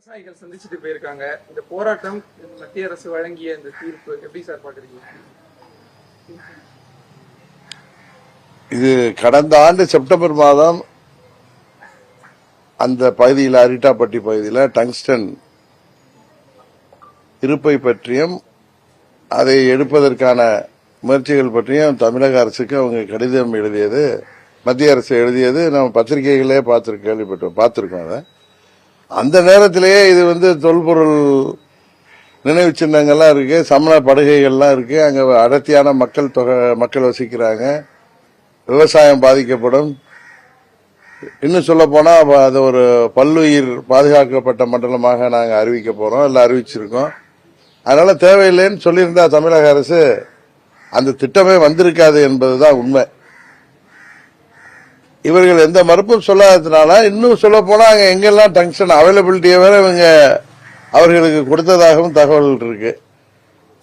விவசாயிகள் சந்திச்சுட்டு போயிருக்காங்க. இந்த போராட்டம் மத்திய அரசு வழங்கிய இந்த தீர்ப்பு எப்படி சார் பாக்குறீங்க? இது கடந்த ஆண்டு செப்டம்பர் மாதம் அந்த பகுதியில் அரிட்டாப்பட்டி பகுதியில் டங்ஸ்டன் இருப்பை பற்றியும் அதை எடுப்பதற்கான முயற்சிகள் பற்றியும் தமிழக அரசுக்கு அவங்க கடிதம் எழுதியது, மத்திய அரசு எழுதியது நம்ம பத்திரிகைகளே பார்த்திருக்கோம். அதை அந்த நேரத்திலேயே இது தொல்பொருள் நினைவு சின்னங்கள்லாம் இருக்கு, சமண படுகைகள்லாம் இருக்கு, அங்க அடர்த்தியான மக்கள் வசிக்கிறாங்க, விவசாயம் பாதிக்கப்படும். இன்னும் சொல்ல போனா அது ஒரு பல்லுயிர் பாதுகாக்கப்பட்ட மண்டலமாக நாங்க அறிவிக்க போறோம், எல்லாம் அறிவிச்சிருக்கோம். அதனால தேவையில்லைன்னு சொல்லியிருந்தா தமிழக அரசு அந்த திட்டமே வந்திருக்காது என்பதுதான் உண்மை. இவர்கள் எந்த மறுப்பும் சொல்லாததுனால, இன்னும் சொல்ல போனா அங்க எங்கெல்லாம் டங்ஸ்டன் அவைலபிலிட்டியை வேற இவங்க அவர்களுக்கு கொடுத்ததாகவும் தகவல் இருக்கு.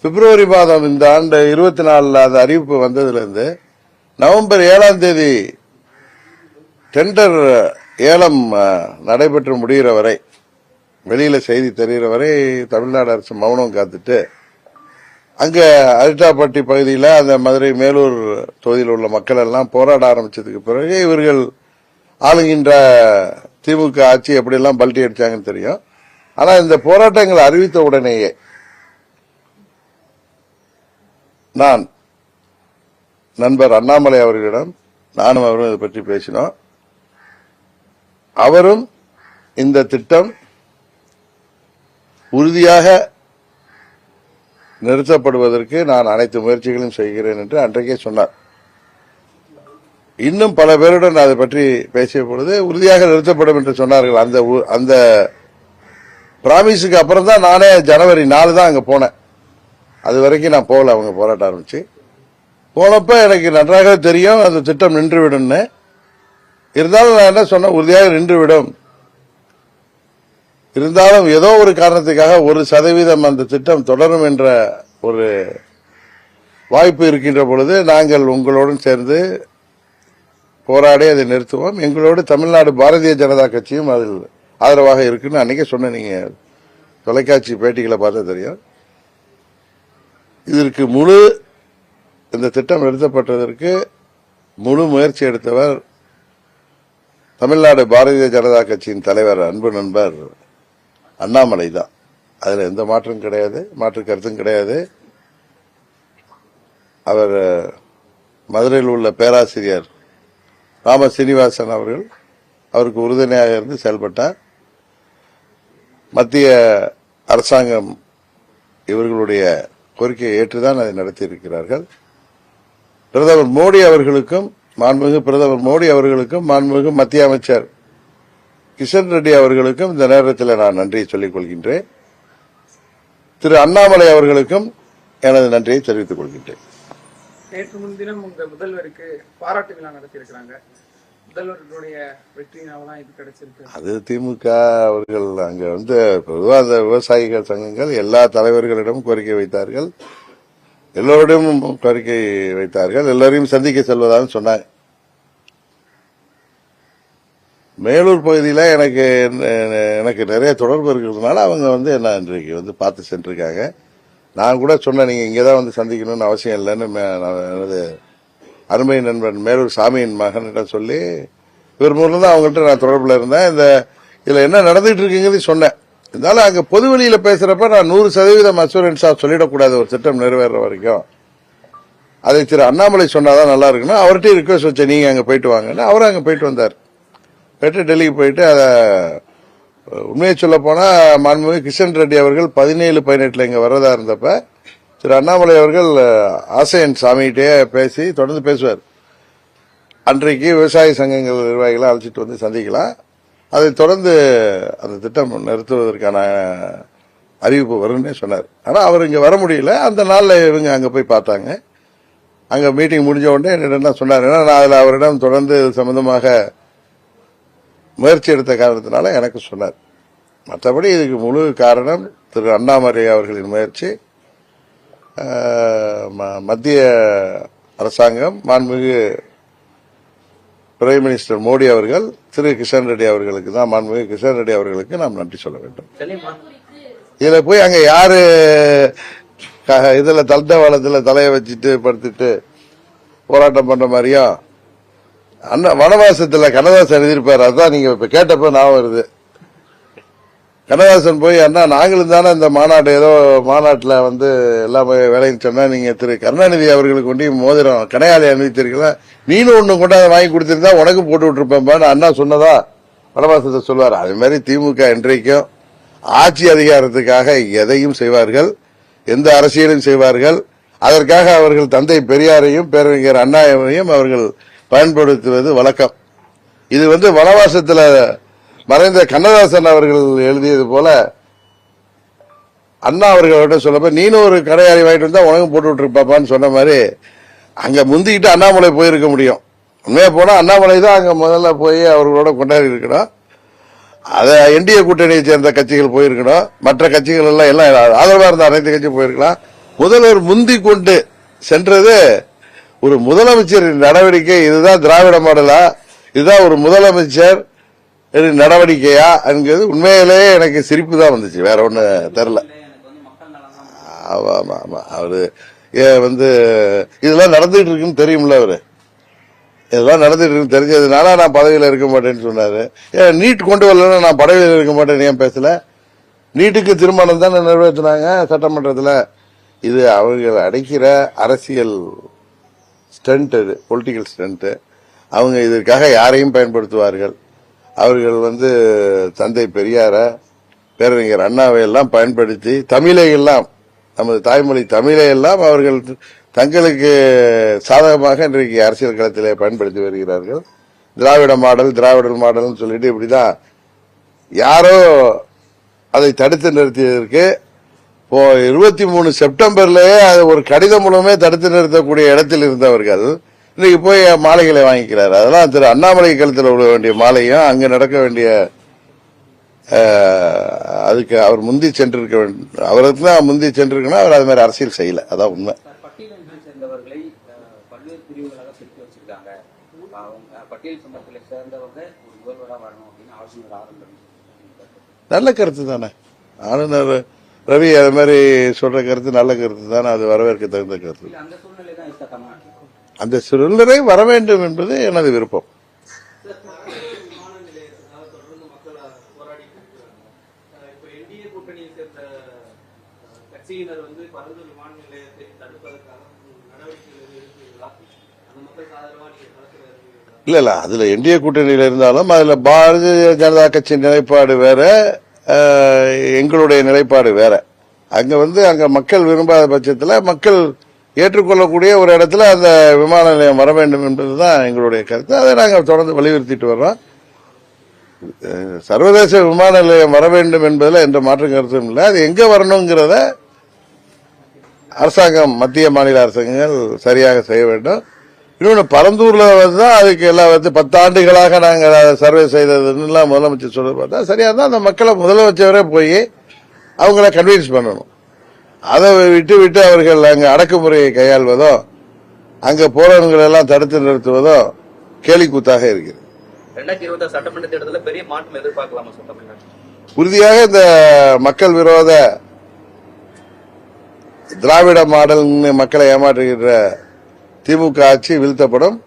பிப்ரவரி மாதம் இந்த ஆண்டு 24 அந்த அறிவிப்பு வந்ததுல இருந்து நவம்பர் 7ஆம் தேதி டெண்டர் ஏலம் நடைபெற்று முடிகிற வரை, வெளியில செய்தி தெரிகிற வரை தமிழ்நாடு அரசு மௌனம் காத்துட்டு அங்க அரிட்டாப்பட்டி பகுதியில் அந்த மதுரை மேலூர் தொகுதியில் உள்ள மக்கள் எல்லாம் போராட ஆரம்பிச்சதுக்கு பிறகு இவர்கள் ஆளுகின்ற திமுக ஆட்சி எப்படியெல்லாம் பல்ட்டி அடிச்சாங்கன்னு தெரியும். ஆனா இந்த போராட்டங்கள் அறிவித்த உடனேயே நான் நண்பர் அண்ணாமலை அவர்களிடம் நானும் அவரும் இதை பற்றி பேசினோம். அவரும் இந்த திட்டம் உறுதியாக நிறுத்தப்படுவதற்கு நான் அனைத்து முயற்சிகளையும் செய்கிறேன் என்று அன்றைக்கே சொன்னார். இன்னும் பல பேருடன் அதை பற்றி பேசிய பொழுது உறுதியாக நிறுத்தப்படும் என்று சொன்னார்கள். அந்த பிராமிஸுக்கு அப்புறம் தான் நானே ஜனவரி 4 தான் அங்க போனேன். அது வரைக்கும் நான் போகல. அவங்க போராட்டம் ஆரம்பிச்சு போனப்ப எனக்கு நன்றாக தெரியும் அந்த திட்டம் நின்றுவிடும். இருந்தாலும் நான் என்ன சொன்னேன், உறுதியாக நின்றுவிடும். இருந்தாலும் ஏதோ ஒரு காரணத்துக்காக 1% அந்த திட்டம் தொடரும் என்ற ஒரு வாய்ப்பு இருக்கின்ற பொழுது நாங்கள் உங்களுடன் சேர்ந்து போராடி அதை நிறுத்துவோம். எங்களோடு தமிழ்நாடு பாரதிய ஜனதா கட்சியும் அதில் ஆதரவாக இருக்குன்னு அன்னைக்கே சொன்ன, நீங்க தொலைக்காட்சி பேட்டிகளை பார்த்தா தெரியும். இதற்கு இந்த திட்டம் நிறுத்தப்பட்டதற்கு முழு முயற்சி எடுத்தவர் தமிழ்நாடு பாரதிய ஜனதா கட்சியின் தலைவர், அன்பு நண்பர் அண்ணாமலை தான். அதுல எந்த மாற்றம் கிடையாது, மாற்று கருத்தும் கிடையாது. அவர் மதுரையில் உள்ள பேராசிரியர் ராம சீனிவாசன் அவர்கள் அவருக்கு உறுதுணையாக இருந்து செயல்பட்டார். மத்திய அரசாங்கம் இவர்களுடைய கோரிக்கையை ஏற்றுதான் அதை நடத்தியிருக்கிறார்கள். பிரதமர் மோடி அவர்களுக்கும் மாண்புமிகு மத்திய அமைச்சர் கிஷன் ரெட்டி அவர்களுக்கும் இந்த நேரத்தில் நான் நன்றியை சொல்லிக் கொள்கின்றேன். திரு அண்ணாமலை அவர்களுக்கும் எனது நன்றியை தெரிவித்துக் கொள்கின்றேன். நேற்று முன்தினம் உங்க முதல்வருக்கு பாராட்டு விழா நடத்தியிருக்கிறாங்க. முதல்வர்களுடைய வெற்றியினால்தான் இது கிடைச்சிருக்கு. அது திமுக அவர்கள் அங்க பொதுவாக அந்த விவசாயிகள் சங்கங்கள் எல்லா தலைவர்களிடம் கோரிக்கை வைத்தார்கள், எல்லோரிடம் கோரிக்கை வைத்தார்கள், எல்லாரையும் சந்திக்க செல்வதாக சொன்னாங்க. மேலூர் பகுதியில் எனக்கு நிறைய தொடர்பு இருக்கிறதுனால அவங்க என்ன இன்றைக்கு பார்த்து சென்றிருக்காங்க. நான் கூட சொன்னேன், நீங்க இங்கதான் சந்திக்கணும்னு அவசியம் இல்லைன்னு எனது அருமை நண்பன் மேலூர் சாமியின் மகனிடம் சொல்லி இவர் மூலம் தான் அவங்கள்ட்ட நான் தொடர்புல இருந்தேன். இதுல என்ன நடந்துட்டு இருக்குங்கிறது சொன்னேன். இருந்தாலும் அங்க பொது வெளியில பேசுறப்ப நான் 100% அசூரன்ஸா சொல்லிடக்கூடாது, ஒரு திட்டம் நிறைவேற வரைக்கும். அதை திரு அண்ணாமலை சொன்னாதான் நல்லா இருக்குன்னு அவர்கிட்ட ரிக்வெஸ்ட் வச்சேன், நீங்க அங்க போயிட்டு வாங்கன்னு. அவரும் அங்க போயிட்டு வந்தார். டெல்லிக்கு போயிட்டு அதை உண்மையை சொல்ல போனா மாண்புமிகு கிஷன் ரெட்டி அவர்கள் 17-18 இங்க வர்றதா இருந்தப்ப திரு அண்ணாமலை அவர்கள் ஆசையன் சாமிகிட்டே பேசி தொடர்ந்து பேசுவார். அன்றைக்கு விவசாய சங்கங்கள் நிர்வாகிகளை அழைச்சிட்டு சந்திக்கலாம், அதை தொடர்ந்து அந்த திட்டம் நிறுத்துவதற்கான அறிவிப்பு வரும்னே சொன்னார். ஆனா அவர் இங்க வர முடியல. அந்த நாள்ல இவங்க அங்க போய் பார்த்தாங்க. அங்க மீட்டிங் முடிஞ்ச உடனே என்னிடம் சொன்னார். ஏன்னா நான் அதுல அவரிடம் தொடர்ந்து சம்பந்தமாக முயற்சி எடுத்த காரணத்தினால எனக்கு சொன்னார். மற்றபடி இதுக்கு முழு காரணம் திரு அண்ணாமலை அவர்களின் முயற்சி. மத்திய அரசாங்கம் மாண்புமிகு பிரைம் மினிஸ்டர் மோடி அவர்கள் திரு கிஷன் ரெட்டி அவர்களுக்கு தான், மாண்புமிகு கிஷன் ரெட்டி அவர்களுக்கு நாம் நன்றி சொல்ல வேண்டும். இதுல போய் அங்க யாரு இதுல தண்டவாளத்துல தலையை வச்சுட்டு படுத்துட்டு போராட்டம் பண்ற மாதிரியும் அண்ணா வனவாசத்துல கண்ணதாசன் எழுதியிருப்பாரு. அதான் நீங்க இப்ப கேட்டப்ப நான் வருது. கண்ணதாசன் போய் அண்ணா நாங்களும் தானே இந்த மாநாடு ஏதோ மாநாட்டில் எல்லாம் வேலைன்னு சொன்னா நீங்க திரு கருணாநிதி அவர்களுக்கு கொண்டு மோதிரம் கனையாளி அனுமதித்திருக்கல, நீனும் ஒண்ணு கொண்டாந்து வாங்கி கொடுத்திருந்தா உனக்கும் போட்டு விட்டுருப்பேன் அண்ணா சொன்னதா வனவாசத்தை சொல்வார். அது மாதிரி திமுக இன்றைக்கும் ஆட்சி அதிகாரத்துக்காக எதையும் செய்வார்கள், எந்த அரசியலும் செய்வார்கள். அதற்காக அவர்கள் தந்தை பெரியாரையும் பேரறிஞர் அண்ணாவையும் அவர்கள் பயன்படுத்துவது வழக்கம். இது வனவாசத்துல மறைந்த கண்ணதாசன் அவர்கள் எழுதியது போல அண்ணா அவர்களோட சொல்லப்ப நீனும் ஒரு கடையாளி வாங்கிட்டு வந்தா உனக்கும் போட்டு விட்டுருப்பாப்பான்னு சொன்ன மாதிரி அங்க முந்திக்கிட்டு அண்ணாமலை போயிருக்க முடியும். உண்மையா போனா அண்ணாமலை தான் அங்க முதல்ல போய் அவர்களோட கொண்டாடி இருக்கணும். அத என்டிஏ கூட்டணியை சேர்ந்த கட்சிகள் போயிருக்கணும். மற்ற கட்சிகள் எல்லாம் ஆதரவா இருந்த அனைத்து கட்சியும் போயிருக்கலாம். முதல்வர் முந்தி கொண்டு சென்றது ஒரு முதலமைச்சரின் நடவடிக்கை. இதுதான் திராவிட மாடலா, இதுதான் ஒரு முதலமைச்சர் நடவடிக்கையா என்கிறது உண்மையிலேயே எனக்கு சிரிப்பு தான் வந்துச்சு, வேற ஒண்ணு தெரியல. அவரு இதெல்லாம் நடந்துட்டு இருக்குன்னு தெரியும்ல, அவரு இதெல்லாம் நடந்துட்டு இருக்கு தெரிஞ்சதுனால நான் பதவியில இருக்க மாட்டேன்னு சொன்னாரு. நீட் கொண்டு வரலன்னா நான் பதவியில் இருக்க மாட்டேன்னு ஏன் பேசல? நீட்டுக்கு திருமணம் தானே நிறைவேற்றினாங்க சட்டமன்றத்தில். இது அவர்கள் அடைக்கிற அரசியல் ஸ்டண்ட், இது பொலிட்டிக்கல் ஸ்டண்ட். அவங்க இதற்காக யாரையும் பயன்படுத்துவார்கள். அவர்கள் தந்தை பெரியார பேரறிஞர் அண்ணாவை எல்லாம் பயன்படுத்தி தமிழை எல்லாம், நமது தாய்மொழி தமிழை எல்லாம் அவர்கள் தங்களுக்கு சாதகமாக இன்றைக்கு அரசியல் களத்திலே பயன்படுத்தி வருகிறார்கள். திராவிடர் மாடல் சொல்லிட்டு இப்படிதான் யாரோ அதை தடுத்து நிறுத்தியதற்கு 23 செப்டம்பர்லயே அது ஒரு கடிதம் மூலமே தடுத்து நிறுத்தக்கூடிய இடத்தில் இருந்தவர்கள் இன்னைக்கு போய் மாலைகளை வாங்கிக்கிறார். அதெல்லாம் திரு அண்ணாமலை கழுத்தில் விட வேண்டிய மாலையும் அங்க நடக்க வேண்டிய அதுக்கு அவர் முந்தி சென்றிருக்க வேண்டும். அவருக்கு தான் முந்தி சென்றிருக்கணும். அவர் அது மாதிரி அரசியல் செய்யல. அதான் உண்மை. சேர்ந்தவர்களை பல்வேறு பிரிவுகளாக பிரித்து வச்சிருக்காங்க. பட்டியல் சமூகத்தில் சேர்ந்தவங்க ஒரு முதல்வராக வரணும் அப்படின்னு ஆலோசனை ஆரம்பம். நல்ல கருத்து தானே ஆளுநர் ரவி அது மாதிரி சொல்ற கருத்து நல்ல கருத்து தானே. அது வரவேற்க தகுந்த கருத்து. அந்த சூழ்நிலை தான் இருக்கா தமிழ்நாட்டில்? அந்த சூழ்நிலை வர வேண்டும் என்பது எனது விருப்பம். இல்ல அதுல என்டிஏ கூட்டணியில இருந்தாலும் அதுல பாரதிய ஜனதா கட்சி நிலைப்பாடு வேற, எங்களுடைய நிலைப்பாடு வேற. அங்க அங்க மக்கள் விரும்பாத பட்சத்துல மக்கள் ஏற்றுக்கொள்ளக்கூடிய ஒரு இடத்துல அந்த விமான நிலையம் வர வேண்டும் என்பதுதான் எங்களுடைய கருத்து. அதை நாங்கள் தொடர்ந்து வலியுறுத்திட்டு வர்றோம். சர்வதேச விமான நிலையம் வர வேண்டும் என்பதில் எந்த மாற்று கருத்தும் இல்லை. அது எங்க வரணுங்கிறத அரசாங்கம், மத்திய மாநில அரசாங்கங்கள் சரியாக செய்ய வேண்டும். இன்னொன்னு பரந்தூர்ல தான் அதுக்கு எல்லாம் 10 ஆண்டுகளாக நாங்கள் சர்வே செய்ததுன்னு முதலமைச்சர் சொல்ல பார்த்தா சரியா தான். அந்த மக்களை முதலமைச்சரே போய் அவங்கள கன்வின்ஸ் பண்ணணும். அதை விட்டு அவர்கள் அங்க அடக்குமுறையை கையாள்வதோ அங்க போறவங்களை எல்லாம் தடுத்து நிறுத்துவதோ கேலிக்கூத்தாக இருக்கிறது. 2026 சட்டமன்ற தேர்தலில் பெரிய மாற்றம் எதிர்பார்க்கலாமா தமிழ்நாட்டில்? உறுதியாக இந்த மக்கள் விரோத திராவிட மாடல் மக்களை ஏமாற்றுகின்ற திமுக ஆட்சி வீழ்த்தப்படும்.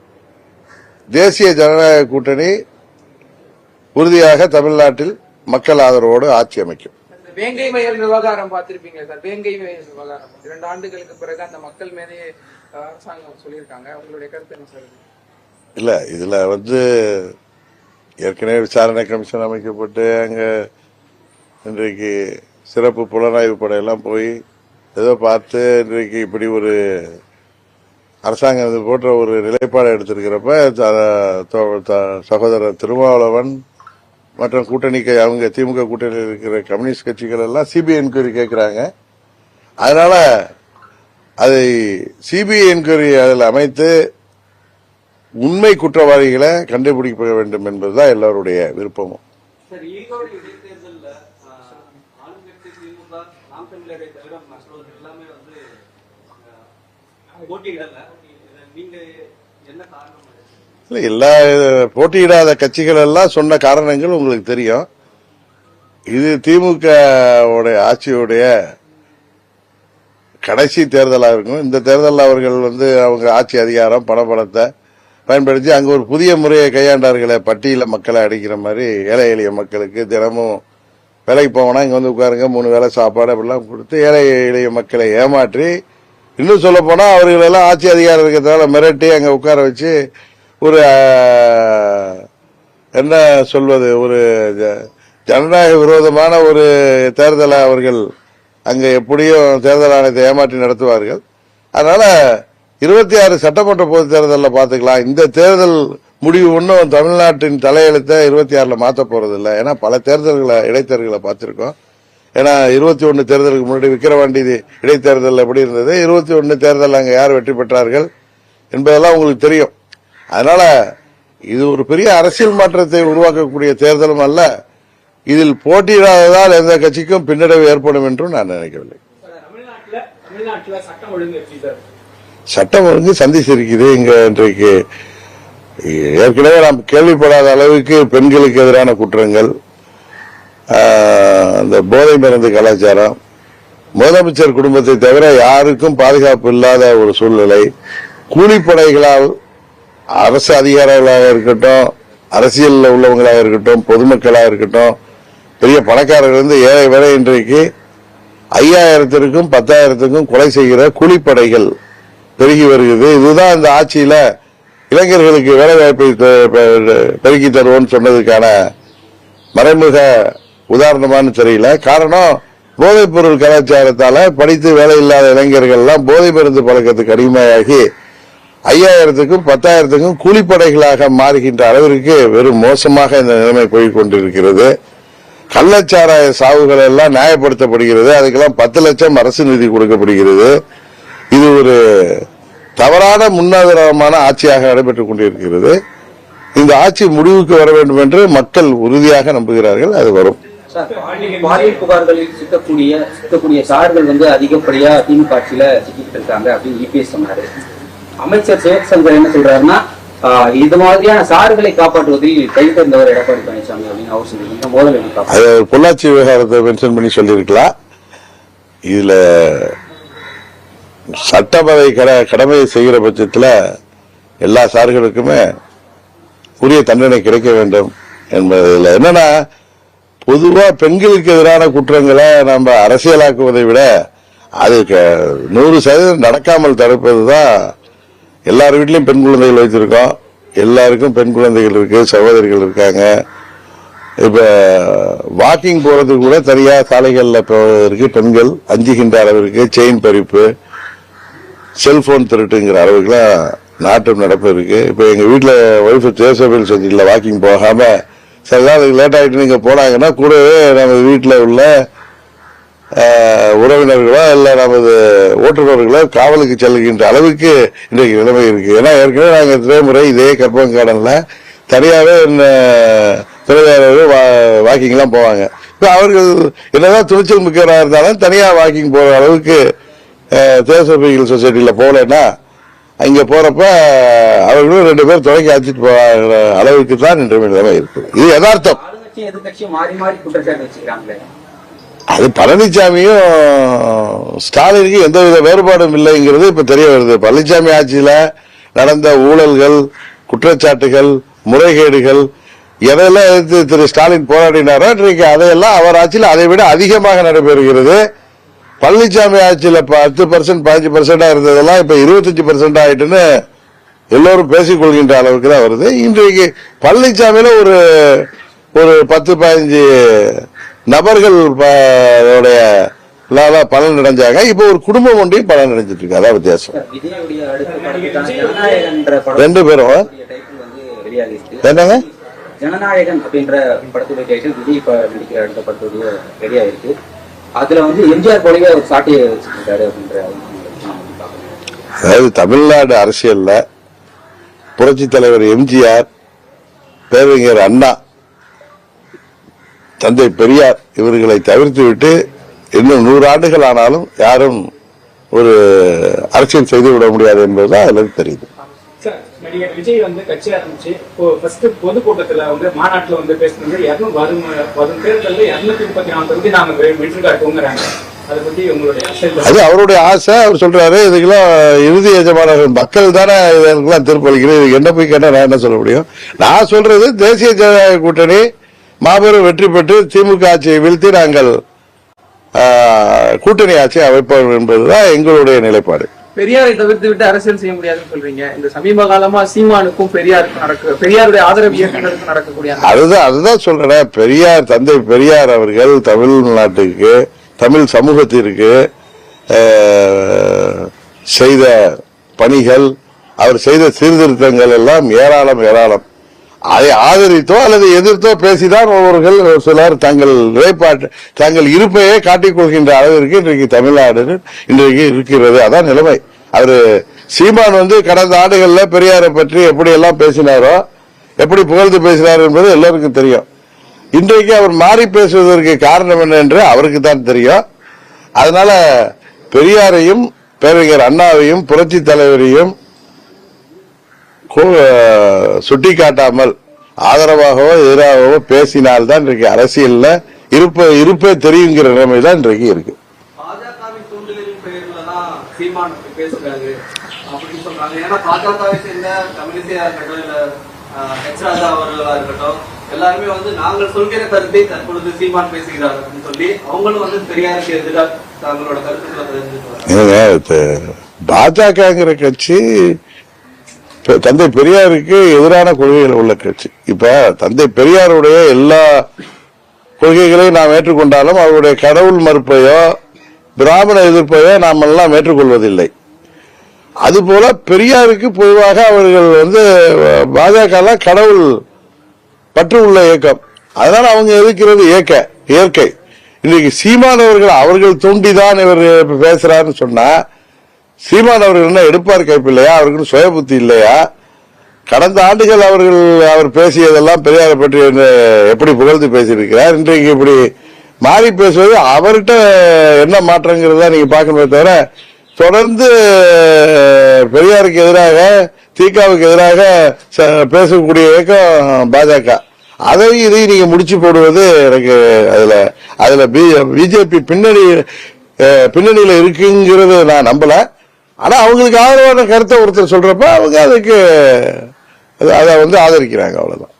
தேசிய ஜனநாயக கூட்டணி உறுதியாக தமிழ்நாட்டில் மக்கள் ஆதரவோடு ஆட்சி அமைக்கும். வேங்கை வயல் விவகாரம் பார்த்திருப்பீங்க சார். வேங்கை வயல் விவகாரம் 2 ஆண்டுகளுக்கு பிறகு அந்த மக்கள் மேலே அரசாங்கம் சொல்லியிருக்காங்க. உங்களுடைய கருத்து என்ன சார்? இல்ல இதுல ஏற்கனவே விசாரணை கமிஷன் அமைக்கப்பட்டு அங்க இன்றைக்கு சிறப்பு புலனாய்வு படையெல்லாம் போய் ஏதோ பார்த்து இன்றைக்கு இப்படி ஒரு அரசாங்கம் இது போன்ற ஒரு நிலைப்பாடு எடுத்திருக்கிறப்ப சகோதரர் திருமாவளவன் மற்றும் கூட்டணிக்கு அவங்க திமுக கூட்டணியில் இருக்கிற கம்யூனிஸ்ட் கட்சிகள் எல்லாம் சிபிஐ என்கொயரி கேட்கிறாங்க. அதனால அதை சிபிஐ என்கொயரி அதில் அமைத்து உண்மை குற்றவாளிகளை கண்டுபிடிக்க வேண்டும் என்பதுதான் எல்லாருடைய விருப்பமும். இல்ல, எல்லா போட்டியிடாத கட்சிகள் எல்லாம் சொன்ன காரணங்கள் உங்களுக்கு தெரியும். இது திமுக ஆட்சியுடைய கடைசி தேர்தலாக இருக்கும். இந்த தேர்தலில் அவர்கள் அவங்க ஆட்சி அதிகாரம் பணபலத்தை பயன்படுத்தி அங்க ஒரு புதிய முறையை கையாண்டார்களே, பட்டியல மக்களை அடிக்கிற மாதிரி ஏழை எளிய மக்களுக்கு தினமும் வேலைக்கு போவோம்னா இங்க உட்காருங்க 3 வேளை சாப்பாடு அப்படிலாம் கொடுத்து ஏழை எளிய மக்களை ஏமாற்றி, இன்னும் சொல்ல போனா அவர்கள் எல்லாம் ஆட்சி அதிகாரம் இருக்கிறதால மிரட்டி அங்க உட்கார வச்சு ஒரு என்ன சொல்வது, ஒரு ஜனநாயக விரோதமான ஒரு தேர்தலை அவர்கள் அங்க எப்படியும் தேர்தல் ஆணையத்தை ஏமாற்றி நடத்துவார்கள். அதனால 26 சட்டமன்ற பொது தேர்தலில் பாத்துக்கலாம். இந்த தேர்தல் முடிவு ஒன்றும் தமிழ்நாட்டின் தலையெழுத்தை 26ல மாற்ற போறது இல்லை. ஏன்னா பல தேர்தல்களை இடைத்தேர்தல்களை பார்த்திருக்கோம். ஏன்னா 21 தேர்தலுக்கு முன்னாடி விக்கிரவாண்டி இடைத்தேர்தல் எப்படி இருந்தது, 21 தேர்தல் அங்க யார் வெற்றி பெற்றார்கள் என்பதெல்லாம் உங்களுக்கு தெரியும். அதனால இது ஒரு பெரிய அரசியல் மாற்றத்தை உருவாக்கக்கூடிய தேர்தலும் அல்ல. இதில் போட்டியிடாததால் எந்த கட்சிக்கும் பின்னடைவு ஏற்படும் என்றும் நான் நினைக்கவில்லை. சட்டம் ஒழுங்கு சந்திச்சிருக்குது. இங்க இன்றைக்கு ஏற்கனவே நாம் கேள்விப்படாத அளவுக்கு பெண்களுக்கு எதிரான குற்றங்கள், அந்த போதை மருந்து கலாச்சாரம், முதலமைச்சர் குடும்பத்தை தவிர யாருக்கும் பாதுகாப்பு இல்லாத ஒரு சூழ்நிலை, கூலிப்படைகளால் அரசு அதிகாரிகளாக இருக்கட்டும், அரசியலில் உள்ளவங்களாக இருக்கட்டும், பொதுமக்களாக இருக்கட்டும், பெரிய பணக்காரர்கள் ஏழை வரை இன்றைக்கு 5000த்திற்கும் 10,000த்திற்கும் கொலை செய்கிற கூலிப்படைகள் பெருகி வருகிறது. இதுதான் இந்த ஆட்சியில இளைஞர்களுக்கு வேலைவாய்ப்பை பெருக்கி தருவோம்னு சொன்னதுக்கான மறைமுக உதாரணமானு தெரியல. காரணம், போதைப் பொருள் கலாச்சாரத்தால படித்து வேலை இல்லாத இளைஞர்கள் எல்லாம் போதை மருந்து பழக்கத்துக்கு அடிமையாகி 5000த்திற்கும் 10,000த்திற்கும் கூலிப்படைகளாக மாறுகின்ற அளவிற்கு வெறும் மோசமாக இந்த நிலைமை போய்கொண்டிருக்கிறது. கள்ளச்சாராய சாவுகள் எல்லாம் நியாயப்படுத்தப்படுகிறது. அதுக்கெல்லாம் 10 லட்சம் அரசு நிதி கொடுக்கப்படுகிறது. இது ஒரு தவறான முன்னாதாரமான ஆட்சியாக நடைபெற்றுக் கொண்டிருக்கிறது. இந்த ஆட்சி முடிவுக்கு வர வேண்டும் என்று மக்கள் உறுதியாக நம்புகிறார்கள். அது வரும். பாலியல் புகார்களில் சிக்கக்கூடிய சார்கள் அதிகப்படியா திமுக ஆட்சியில சிக்கிட்டு இருக்காங்க அப்படின்னு இபிஎஸ் சொன்னாரு. அமைச்சர் சிவசங்கர் என்ன சொல்றாருன்னா, இது மாதிரியான சார்களை காப்பாற்றுவதில் கைதேர்ந்தவர் எடப்பாடி பழனிசாமி அப்படின்னு அவர் சொல்லியிருக்காங்க. பொள்ளாச்சி விவகாரத்தை மென்ஷன் பண்ணி சொல்லியிருக்கலாம். இதுல சட்டமறை கடமையை செய்கிற பட்சத்தில் எல்லா சார்களுக்குமே உரிய தண்டனை கிடைக்க வேண்டும் என்பதில் என்னன்னா, பொதுவா பெண்களுக்கு எதிரான குற்றங்களை நம்ம அரசியலாக்குவதை விட அதுக்கு 100% நடக்காமல் தடுப்பதுதான். எல்லார் வீட்லயும் பெண் குழந்தைகள் வைத்திருக்கோம், எல்லாருக்கும் பெண் குழந்தைகள் இருக்கு, சகோதரிகள் இருக்காங்க. இப்ப வாக்கிங் போறதுக்கு கூட தனியா சாலைகள்ல போவதற்கு பெண்கள் அஞ்சுகின்ற அளவிற்கு செயின் பறிப்பு, செல்போன் திருட்டுங்கிற அளவுக்குலாம் நாட்டம் நடப்பு இருக்கு. இப்ப எங்க வீட்டுல ஒய்ஃப் தேசபேல் செஞ்சில வாக்கிங் போகாம சரிதான் அதுக்கு லேட் ஆயிட்டு நீங்க போனாங்கன்னா கூடவே நம்ம வீட்டுல உள்ள உறவினர்களோ இல்ல நமது ஓட்டுநர்களோ காவலுக்கு செல்லுகின்ற அளவுக்கு இன்றைக்கு நிலைமை இருக்கு. ஏன்னா ஏற்கனவே நாங்க திரைமுறை இதே கற்பங்காடன்ல தனியாவே வாக்கிங் எல்லாம் போவாங்க. இப்ப அவர்கள் என்னதான் துணிச்சல் மிக்கவராக இருந்தாலும் தனியா வாக்கிங் போற அளவுக்கு தேசபைகள் சொசைட்டில போகலன்னா அங்க போறப்ப அவர்களும் 2 பேர் தொடக்கி அழைச்சிட்டு போகிற அளவுக்கு தான் இன்றைய நிலைமை இருக்கு. இது யதார்த்தம். அது பழனிசாமியும் ஸ்டாலினுக்கு எந்தவித வேறுபாடும் இல்லைங்கிறது இப்ப தெரிய வருது. பழனிசாமி ஆட்சியில நடந்த ஊழல்கள், குற்றச்சாட்டுகள், முறைகேடுகள் எதையெல்லாம் எதிர்த்து திரு ஸ்டாலின் போராடினாரோ இன்றைக்கு அதையெல்லாம் அவர் ஆட்சியில் அதை விட அதிகமாக நடைபெறுகிறது. பழனிசாமி ஆட்சியில 10% 15% இருந்ததெல்லாம் இப்ப 25% ஆயிட்டுன்னு எல்லோரும் பேசிக் கொள்கின்ற அளவுக்கு தான் வருது. இன்றைக்கு பழனிசாமியில ஒரு 10-15 நபர்கள் பலன் அடைஞ்சாங்க. இப்ப ஒரு குடும்பம் ஒன்றையும் பலன் அடைஞ்சிட்டு இருக்கு. அதான் வித்தியாசம். 2 பேரும் என்னங்க ஜனநாயகன் அப்படின்ற படத்துடைய டைட்டில் விஜய் இப்ப நடிக்கிற அடுத்த படத்துடைய ரெடியா இருக்கு. அதுல எம்ஜிஆர் போலவே ஒரு சாட்டியை வச்சிருக்காரு அப்படின்ற. அதாவது தமிழ்நாடு அரசியல்ல புரட்சி தலைவர் எம்ஜிஆர், பேரறிஞர் அண்ணா, தந்தை பெரியார் இவர்களை தவிர்த்து விட்டு இன்னும் 100 ஆண்டுகள் ஆனாலும் யாரும் ஒரு அரசியல் செய்து விட முடியாது என்பதுதான் அதுல தெரியுது. சார், நடிகர் விஜய் வந்து கட்சி ஆரம்பிச்சு ஃபர்ஸ்ட் பொதுக்கூட்டத்துல மாநாட்டுல பேசுறது வரும் தேர்தலில் 234 தொகுதி நாம வெற்றி காட்டுவோங்கிறாங்க. அதை பத்தி உங்களுடைய அது அவருடைய ஆசை. அவர் சொல்றாரு இதுக்கெல்லாம் இறுதி எஜமானர்கள் மக்கள் தானே இதெல்லாம் தீர்ப்பளிக்கிறது. இதுக்கு என்ன போய் கேட்டா நான் என்ன சொல்ல முடியும்? நான் சொல்றது தேசிய ஜனநாயக கூட்டணி மாபெரும் வெற்றி பெற்று திமுக ஆட்சியை வீழ்த்தி நாங்கள் கூட்டணி ஆட்சியை அமைப்போம் என்பதுதான் எங்களுடைய நிலைப்பாடு. பெரியாரை தவிர்த்து விட்டு அரசியல் செய்ய முடியாதுன்னு சொல்றீங்க. இந்த சமீப காலமா சீமானுக்கும் பெரியாருடைய ஆதரவு இயக்கங்களுக்கும் நடக்கக்கூடிய அதுதான் சொல்றேன். பெரியார் தந்தை பெரியார் அவர்கள் தமிழ்நாட்டுக்கு தமிழ் சமூகத்திற்கு செய்த பணிகள், அவர் செய்த சீர்திருத்தங்கள் எல்லாம் ஏராளம். அதை ஆதரித்தோ அல்லது எதிர்த்தோ பேசிதான் ஒருவர்கள் சிலர் தங்கள் இருப்பையே காட்டிக் கொள்கின்ற அளவிற்கு இன்றைக்கு தமிழ்நாடு இன்றைக்கு இருக்கிறது. அதான் நிலைமை. அவரு சீமான் கடந்த ஆண்டுகள்ல பெரியாரை பற்றி எப்படி எல்லாம் பேசினாரோ, எப்படி புகழ்ந்து பேசினார் என்பது எல்லாருக்கும் தெரியும். இன்றைக்கு அவர் மாறி பேசுவதற்கு காரணம் என்ன என்று அவருக்கு தான் தெரியும். அதனால பெரியாரையும் பேரறிஞர் அண்ணாவையும் புரட்சி தலைவரையும் சுட்டிக்காட்டாமல் ஆதரவாகவோ எதிராகவோ பேசினால்தான் இன்றைக்கு அரசியல்ல இருப்பே தெரியுங்கிற நிலைமை தான் இன்றைக்கு இருக்கு. பாஜகவின் தூண்டுதலின் பெயர்ல தான் சீமான் பேசுறாரு அப்படின்னு சொல்றாங்க. ஏன்னா பாஜகவை சேர்ந்த தமிழிசையா இருக்கட்டும், இல்ல எச் ராஜா அவர்களா இருக்கட்டும், எல்லாருமே நாங்கள் சொல்கிற கருத்தை தற்பொழுது சீமான் பேசுகிறார் அப்படின்னு சொல்லி அவங்களும் பெரியாருக்கு எதிராக தங்களோட கருத்துக்களை பாஜகங்கிற கட்சி தந்தை பெரியாருக்கு எதிரான கொள்கைகள் உள்ள கட்சி. இப்ப தந்தை பெரியாருடைய எல்லா கொள்கைகளையும் நாம் ஏற்றுக்கொண்டாலும் அவருடைய கடவுள் மறுப்பையோ பிராமண எதிர்ப்பையோ நாம் எல்லாம் ஏற்றுக்கொள்வதில்லை. அதுபோல பெரியாருக்கு பொதுவாக அவர்கள் பாஜக கடவுள் பற்று உள்ள இயக்கம். அதனால அவங்க எதிர்க்கிறது இயற்கை. இன்னைக்கு சீமான் அவர்கள் தூண்டிதான் இவர் பேசுறாருன்னு சொன்னா, சீமான் அவர்கள் என்ன எடுப்பார் கைப்பு இல்லையா? அவருக்கு சுய புத்தி இல்லையா? கடந்த ஆண்டுகள் அவர் பேசியதெல்லாம் பெரியாரை பற்றி எப்படி புகழ்ந்து பேசியிருக்கிறார். இன்றைக்கு இப்படி மாறி பேசுவது அவர்கிட்ட என்ன மாற்றங்கிறதா நீங்க பார்க்கணுமே தவிர, தொடர்ந்து பெரியாருக்கு எதிராக திகாவுக்கு எதிராக பேசக்கூடிய இயக்கம் பாஜக. இதை நீங்க முடிச்சு போடுவது எனக்கு அதுல பிஜேபி பின்னணியில இருக்குங்கிறது நான் நம்பல. ஆனா அவங்களுக்கு ஆதரவான கருத்தை ஒருத்தர் சொல்றப்ப அவங்க அதை ஆதரிக்கிறாங்க. அவ்வளவுதான்.